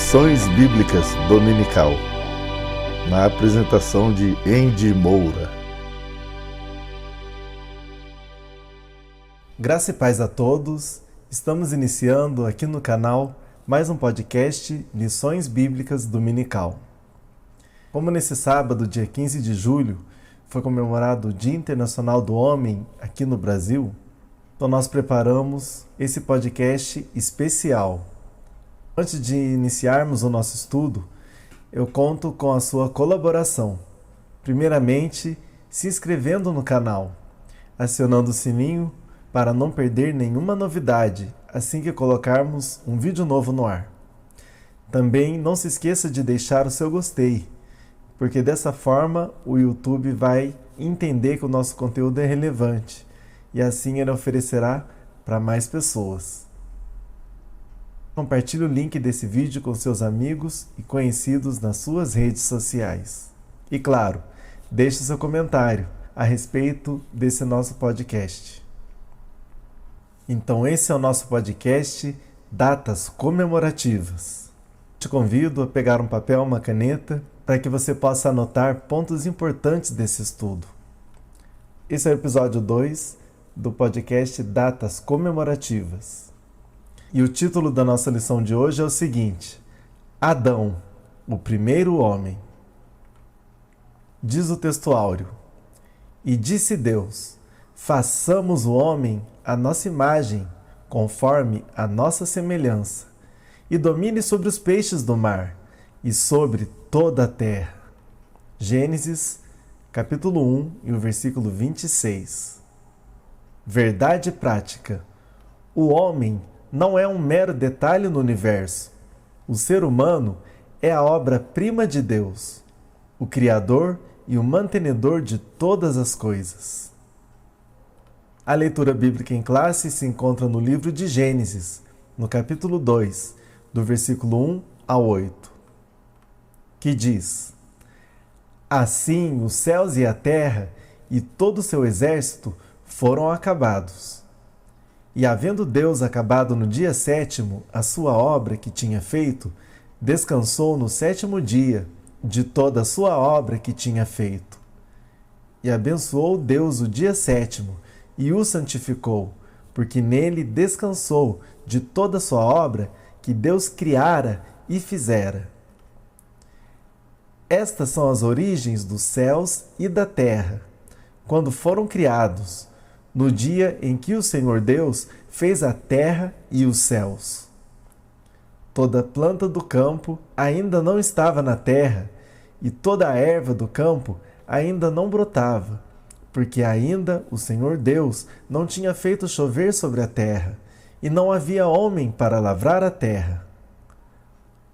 Lições Bíblicas Dominical, na apresentação de Andy Moura. Graça e paz a todos, estamos iniciando aqui no canal mais um podcast Lições Bíblicas Dominical. Como nesse sábado, dia 15 de julho, foi comemorado o Dia Internacional do Homem aqui no Brasil, então nós preparamos esse podcast especial. Antes de iniciarmos o nosso estudo, eu conto com a sua colaboração. Primeiramente, se inscrevendo no canal, acionando o sininho para não perder nenhuma novidade assim que colocarmos um vídeo novo no ar. Também não se esqueça de deixar o seu gostei, porque dessa forma o YouTube vai entender que o nosso conteúdo é relevante e assim ele oferecerá para mais pessoas. Compartilhe o link desse vídeo com seus amigos e conhecidos nas suas redes sociais. E claro, deixe seu comentário a respeito desse nosso podcast. Então esse é o nosso podcast Datas Comemorativas. Te convido a pegar um papel e uma caneta para que você possa anotar pontos importantes desse estudo. Esse é o episódio 2 do podcast Datas Comemorativas. E o título da nossa lição de hoje é o seguinte: Adão, o primeiro homem. Diz o texto áureo: E disse Deus: façamos o homem à nossa imagem, conforme a nossa semelhança, e domine sobre os peixes do mar e sobre toda a terra. Gênesis, capítulo 1 e o versículo 26. Verdade prática: o homem não é um mero detalhe no universo. O ser humano é a obra-prima de Deus, o Criador e o mantenedor de todas as coisas. A leitura bíblica em classe se encontra no livro de Gênesis, no capítulo 2, do versículo 1 ao 8, que diz: Assim os céus e a terra e todo o seu exército foram acabados. E havendo Deus acabado no dia 7º a sua obra que tinha feito, descansou no 7º dia de toda a sua obra que tinha feito. E abençoou Deus o dia 7º e o santificou, porque nele descansou de toda a sua obra que Deus criara e fizera. Estas são as origens dos céus e da terra, quando foram criados, no dia em que o Senhor Deus fez a terra e os céus. Toda planta do campo ainda não estava na terra, e toda a erva do campo ainda não brotava, porque ainda o Senhor Deus não tinha feito chover sobre a terra, e não havia homem para lavrar a terra.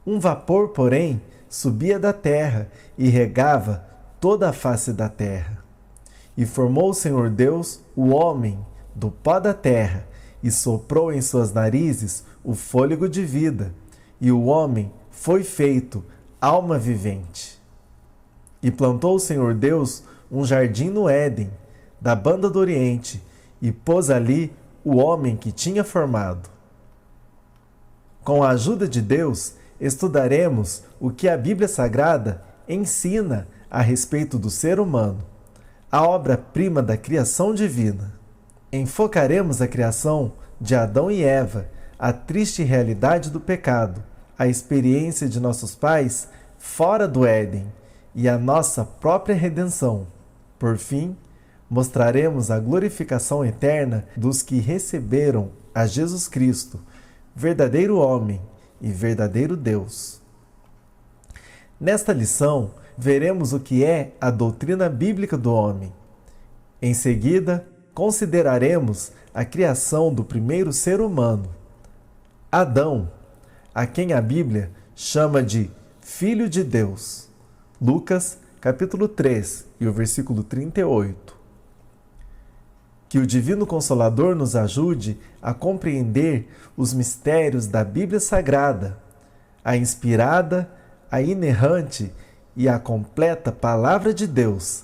Um vapor, porém, subia da terra e regava toda a face da terra. E formou o Senhor Deus o homem do pó da terra, e soprou em suas narizes o fôlego de vida, e o homem foi feito alma vivente. E plantou o Senhor Deus um jardim no Éden, da banda do Oriente, e pôs ali o homem que tinha formado. Com a ajuda de Deus, estudaremos o que a Bíblia Sagrada ensina a respeito do ser humano, a obra-prima da criação divina. Enfocaremos a criação de Adão e Eva, a triste realidade do pecado, a experiência de nossos pais fora do Éden e a nossa própria redenção. Por fim, mostraremos a glorificação eterna dos que receberam a Jesus Cristo, verdadeiro homem e verdadeiro Deus. Nesta lição, veremos o que é a doutrina bíblica do homem. Em seguida, consideraremos a criação do primeiro ser humano, Adão, a quem a Bíblia chama de Filho de Deus. Lucas, capítulo 3, e o versículo 38. Que o Divino Consolador nos ajude a compreender os mistérios da Bíblia Sagrada, a inspirada, a inerrante e a completa Palavra de Deus.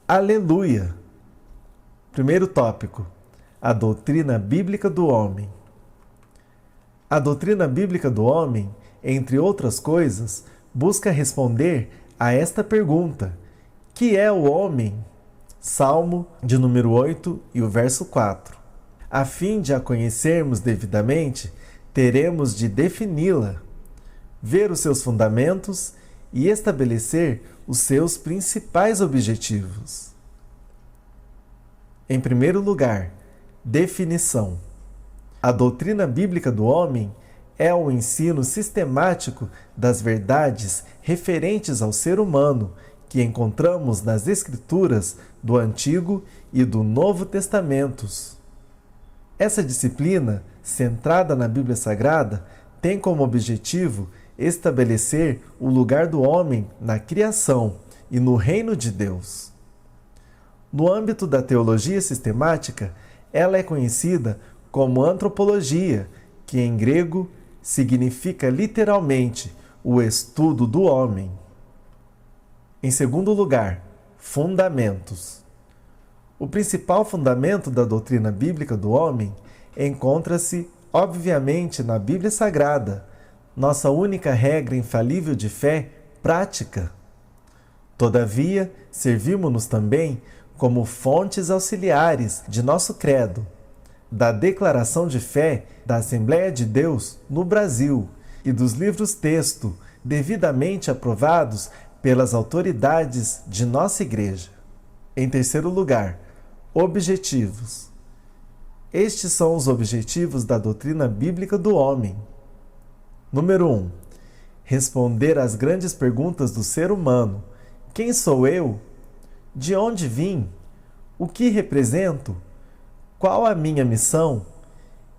Aleluia! Primeiro tópico: a doutrina bíblica do homem. A doutrina bíblica do homem entre outras coisas, busca responder a esta pergunta: que é o homem? Salmo de número 8 e o verso 4. A fim de a conhecermos devidamente, teremos de defini-la, ver os seus fundamentos e estabelecer os seus principais objetivos. Em primeiro lugar, definição. A doutrina bíblica do homem é o ensino sistemático das verdades referentes ao ser humano que encontramos nas Escrituras do Antigo e do Novo Testamentos. Essa disciplina, centrada na Bíblia Sagrada, tem como objetivo estabelecer o lugar do homem na criação e no reino de Deus. No âmbito da teologia sistemática, ela é conhecida como antropologia, que em grego significa literalmente o estudo do homem. Em segundo lugar, fundamentos. O principal fundamento da doutrina bíblica do homem encontra-se, obviamente, na Bíblia Sagrada, nossa única regra infalível de fé prática. Todavia, servimos-nos também como fontes auxiliares de nosso credo, da declaração de fé da Assembleia de Deus no Brasil e dos livros-texto devidamente aprovados pelas autoridades de nossa Igreja. Em terceiro lugar, objetivos. Estes são os objetivos da doutrina bíblica do homem. Número 1. Responder às grandes perguntas do ser humano. Quem sou eu? De onde vim? O que represento? Qual a minha missão?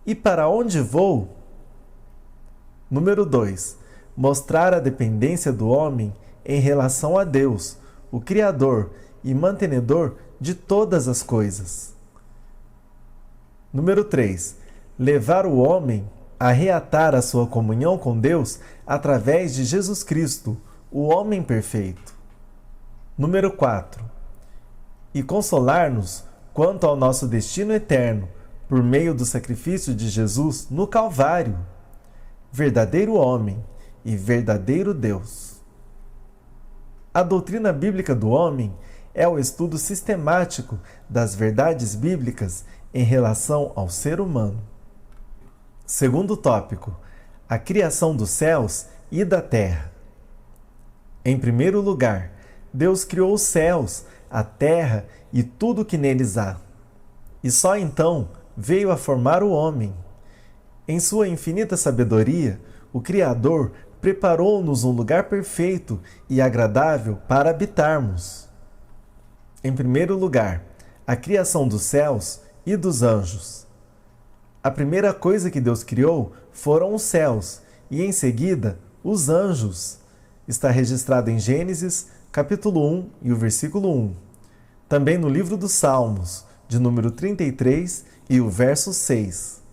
E para onde vou? Número 2. Mostrar a dependência do homem em relação a Deus, o Criador e mantenedor de todas as coisas. Número 3. Levar o homem a reatar a sua comunhão com Deus através de Jesus Cristo, o homem perfeito. Número 4. E consolar-nos quanto ao nosso destino eterno, por meio do sacrifício de Jesus no Calvário, verdadeiro homem e verdadeiro Deus. A doutrina bíblica do homem é o estudo sistemático das verdades bíblicas em relação ao ser humano. Segundo tópico, a criação dos céus e da terra. Em primeiro lugar, Deus criou os céus, a terra e tudo o que neles há. E só então veio a formar o homem. Em sua infinita sabedoria, o Criador preparou-nos um lugar perfeito e agradável para habitarmos. Em primeiro lugar, a criação dos céus e dos anjos. A primeira coisa que Deus criou foram os céus e, em seguida, os anjos. Está registrado em Gênesis, capítulo 1 e o versículo 1. Também no livro dos Salmos, de número 33 e o verso 6.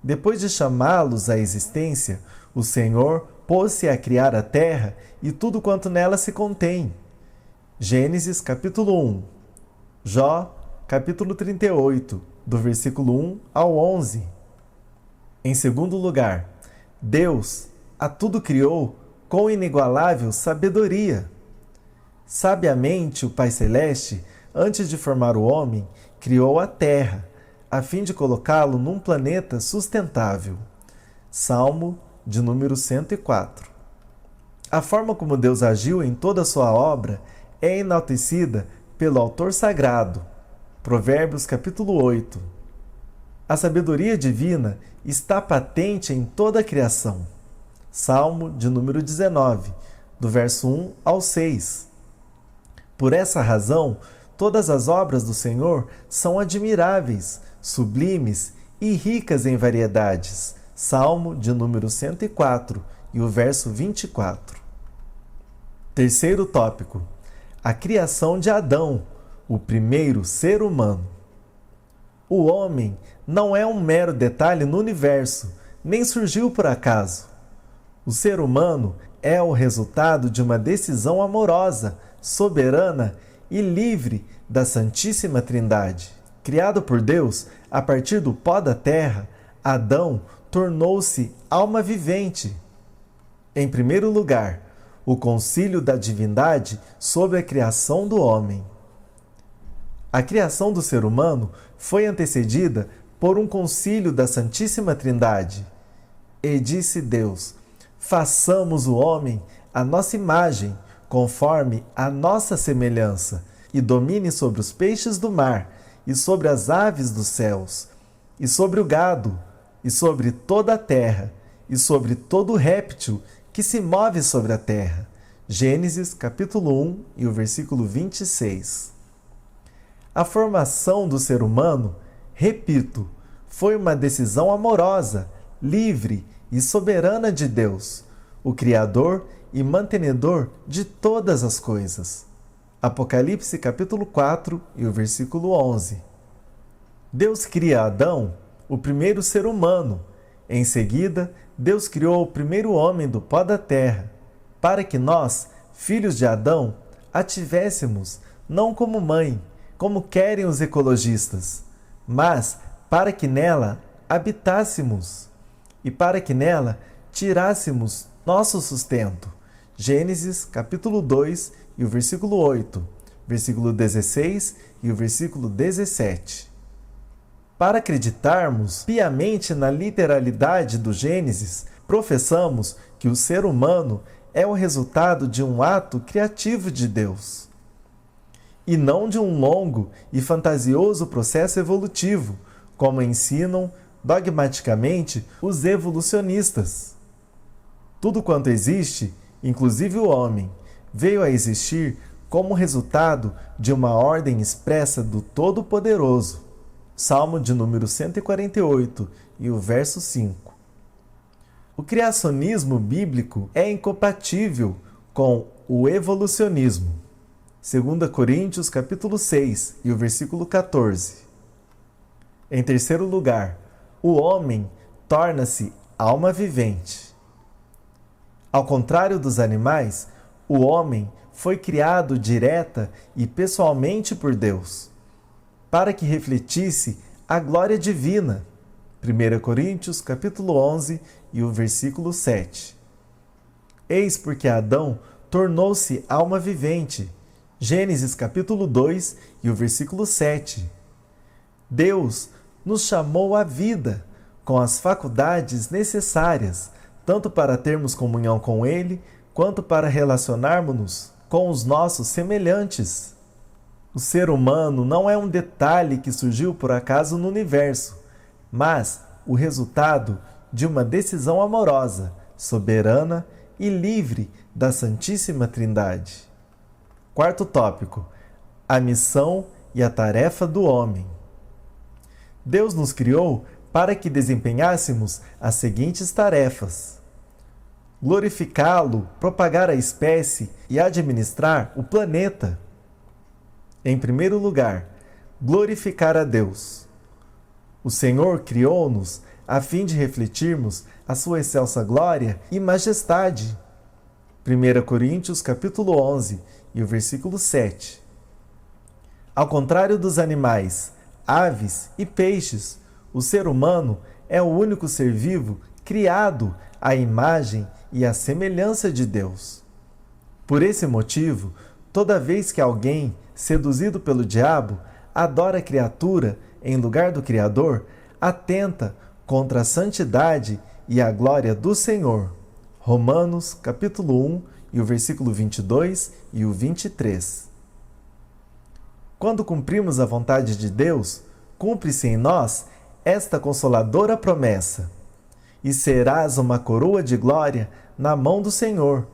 Depois de chamá-los à existência, o Senhor pôs-se a criar a terra e tudo quanto nela se contém. Gênesis, capítulo 1. Jó, capítulo 38, do versículo 1 ao 11. Em segundo lugar, Deus a tudo criou com inigualável sabedoria. Sabiamente, o Pai Celeste, antes de formar o homem, criou a terra, a fim de colocá-lo num planeta sustentável. Salmo de número 104. A forma como Deus agiu em toda a sua obra é enaltecida pelo autor sagrado. Provérbios capítulo 8. A sabedoria divina está patente em toda a criação. Salmo de número 19, do verso 1 ao 6. Por essa razão, todas as obras do Senhor são admiráveis, sublimes e ricas em variedades. Salmo de número 104 e o verso 24. Terceiro tópico: a criação de Adão, o primeiro ser humano. O homem não é um mero detalhe no universo, nem surgiu por acaso. O ser humano é o resultado de uma decisão amorosa, soberana e livre da Santíssima Trindade. Criado por Deus a partir do pó da terra, Adão tornou-se alma vivente. Em primeiro lugar, o concílio da divindade sobre a criação do homem. A criação do ser humano foi antecedida por um concílio da Santíssima Trindade. E disse Deus: façamos o homem à nossa imagem, conforme a nossa semelhança, e domine sobre os peixes do mar, e sobre as aves dos céus, e sobre o gado, e sobre toda a terra, e sobre todo réptil que se move sobre a terra. Gênesis capítulo 1 e o versículo 26. A formação do ser humano, repito, foi uma decisão amorosa, livre e soberana de Deus, o Criador e mantenedor de todas as coisas. Apocalipse capítulo 4 e o versículo 11. Deus cria Adão, o primeiro ser humano. Em seguida, Deus criou o primeiro homem do pó da terra, para que nós, filhos de Adão, a tivéssemos não como mãe, como querem os ecologistas, mas para que nela habitássemos e para que nela tirássemos nosso sustento. Gênesis capítulo 2 e o versículo 8, versículo 16 e o versículo 17. Para acreditarmos piamente na literalidade do Gênesis, professamos que o ser humano é o resultado de um ato criativo de Deus, e não de um longo e fantasioso processo evolutivo, como ensinam dogmaticamente os evolucionistas. Tudo quanto existe, inclusive o homem, veio a existir como resultado de uma ordem expressa do Todo-Poderoso. Salmo de número 148 e o verso 5. O criacionismo bíblico é incompatível com o evolucionismo. 2 Coríntios capítulo 6 e o versículo 14. Em terceiro lugar, o homem torna-se alma vivente. Ao contrário dos animais, o homem foi criado direta e pessoalmente por Deus, para que refletisse a glória divina. 1 Coríntios capítulo 11 e o versículo 7. Eis porque Adão tornou-se alma vivente. Gênesis capítulo 2 e o versículo 7. Deus nos chamou à vida com as faculdades necessárias, tanto para termos comunhão com Ele, quanto para relacionarmos-nos com os nossos semelhantes. O ser humano não é um detalhe que surgiu por acaso no universo, mas o resultado de uma decisão amorosa, soberana e livre da Santíssima Trindade. Quarto tópico: a missão e a tarefa do homem. Deus nos criou para que desempenhássemos as seguintes tarefas: glorificá-lo, propagar a espécie e administrar o planeta. Em primeiro lugar, glorificar a Deus. O Senhor criou-nos a fim de refletirmos a sua excelsa glória e majestade. 1 Coríntios capítulo 11 e o versículo 7. Ao contrário dos animais, aves e peixes, o ser humano é o único ser vivo criado à imagem e à semelhança de Deus. Por esse motivo, toda vez que alguém, seduzido pelo diabo, adora a criatura em lugar do Criador, atenta contra a santidade e a glória do Senhor. Romanos capítulo 1 e o versículo 22 e o 23. Quando cumprimos a vontade de Deus, cumpre-se em nós esta consoladora promessa: e serás uma coroa de glória na mão do Senhor,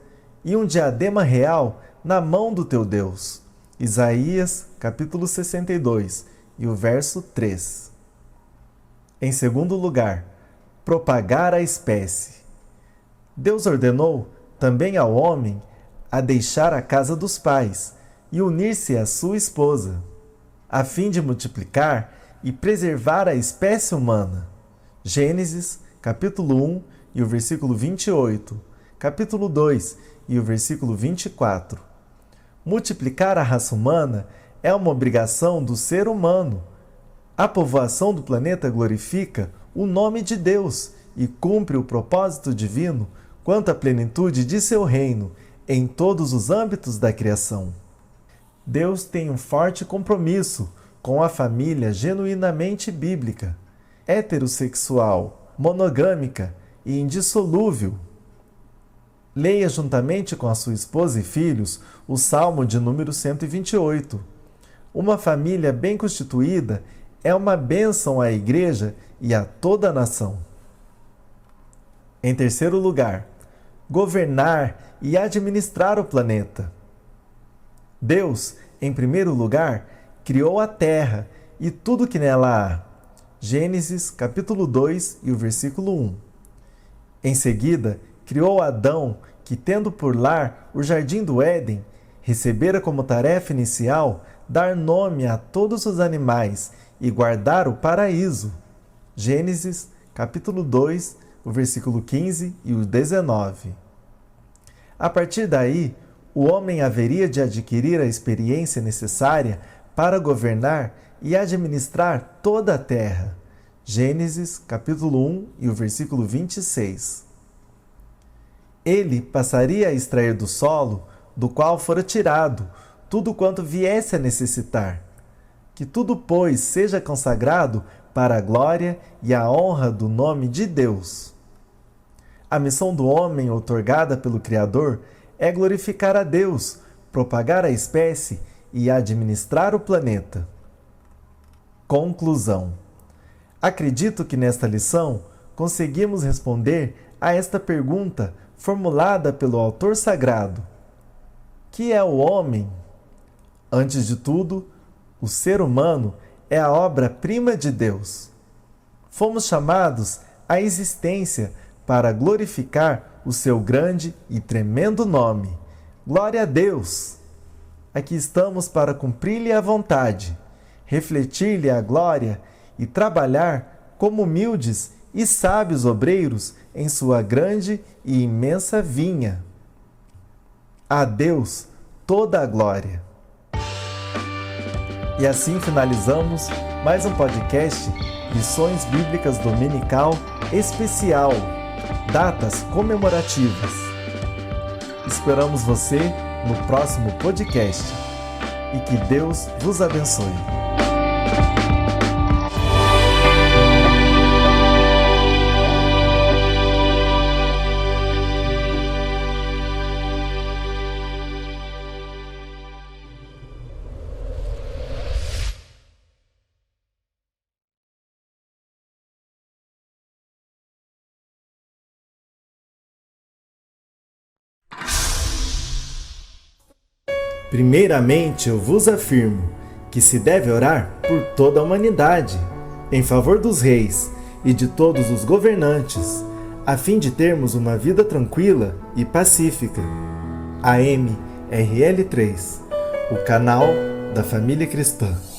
e um diadema real na mão do teu Deus. Isaías, capítulo 62, e o verso 3. Em segundo lugar, propagar a espécie. Deus ordenou também ao homem a deixar a casa dos pais e unir-se à sua esposa, a fim de multiplicar e preservar a espécie humana. Gênesis, capítulo 1 e o versículo 28, capítulo 2 e o versículo 24. Multiplicar a raça humana é uma obrigação do ser humano. A povoação do planeta glorifica o nome de Deus e cumpre o propósito divino quanto à plenitude de seu reino em todos os âmbitos da criação. Deus tem um forte compromisso com a família genuinamente bíblica, heterossexual, monogâmica e indissolúvel. Leia juntamente com a sua esposa e filhos o Salmo de número 128. Uma família bem constituída é uma bênção à igreja e a toda a nação. Em terceiro lugar, governar e administrar o planeta. Deus, em primeiro lugar, criou a terra e tudo que nela há. Gênesis, capítulo 2 e o versículo 1. Em seguida, criou Adão, que, tendo por lar o jardim do Éden, recebera como tarefa inicial dar nome a todos os animais e guardar o paraíso. Gênesis, capítulo 2, o versículo 15 e o 19. A partir daí, o homem haveria de adquirir a experiência necessária para governar e administrar toda a terra. Gênesis, capítulo 1 e o versículo 26. Ele passaria a extrair do solo, do qual fora tirado, tudo quanto viesse a necessitar. Que tudo, pois, seja consagrado para a glória e a honra do nome de Deus. A missão do homem outorgada pelo Criador é glorificar a Deus, propagar a espécie e administrar o planeta. Conclusão. Acredito que nesta lição conseguimos responder a esta pergunta formulada pelo autor sagrado: que é o homem? Antes de tudo, o ser humano é a obra-prima de Deus. Fomos chamados à existência para glorificar o seu grande e tremendo nome. Glória a Deus! Aqui estamos para cumprir-lhe a vontade, refletir-lhe a glória e trabalhar como humildes e sábios obreiros em sua grande e imensa vinha. A Deus toda a glória. E assim finalizamos mais um podcast Lições Bíblicas Dominical Especial, Datas Comemorativas. Esperamos você no próximo podcast e que Deus vos abençoe. Primeiramente, eu vos afirmo que se deve orar por toda a humanidade, em favor dos reis e de todos os governantes, a fim de termos uma vida tranquila e pacífica. AMRL3, o canal da família cristã.